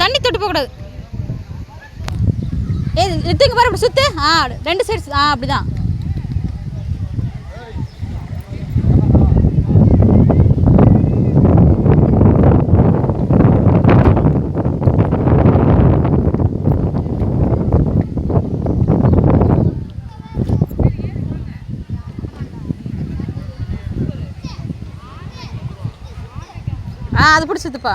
தண்ணி தொட்டு போகக்கூடாது. எடுத்துங்க பாரு, இப்படி சுத்து. ரெண்டு சைடு அப்படிதான். அது பிடிச்சி சுத்துப்பா.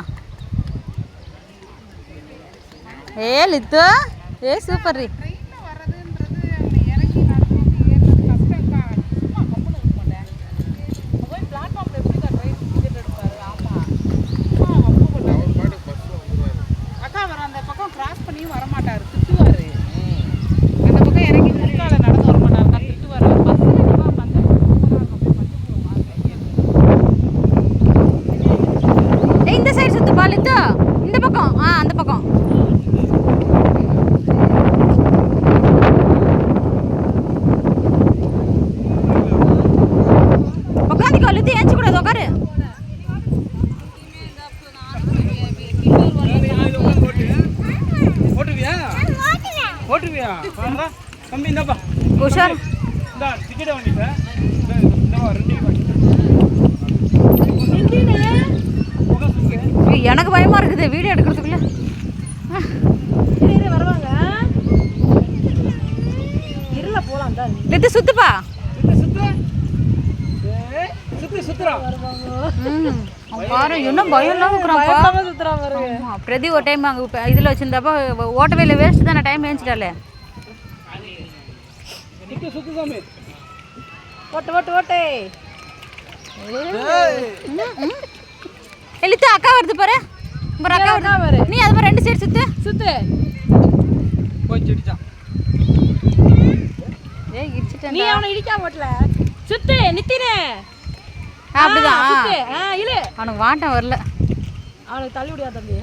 லித்து சூப்பர் ரீ. இந்த பக்கம் அந்த பக்கம் உட்காந்துக்கோ. லித்து ஏஞ்சி கூடாது, உட்காரு. உஷார். எனக்கு பயமா இருக்குது வீடியோ எடுக்கிறதுக்குள்ள. வருவாங்க இருல போலாம். லித்து சுத்துப்பா. பாரு என்ன பயம் இல்லாம இருக்கிறான். பிரதி ஒரு டைம் அங்கே இதில் வச்சிருந்தப்ப ஓட்டவே இல்லை, வேஸ்ட் தானே, டைம் ஏஞ்சிட்டாலே. லித்து அக்கா வருது பாரு. அக்கா வருது. நீ அது மாதிரி ரெண்டு சைடு சுத்து சுத்து. நீ அவனை இடிக்காம ஓட்டல. சுத்து நித்தினே. அப்படிதான். அவனுக்கு வாட்டம் வரல. அவனுக்கு தள்ளி விடியா தம்பி.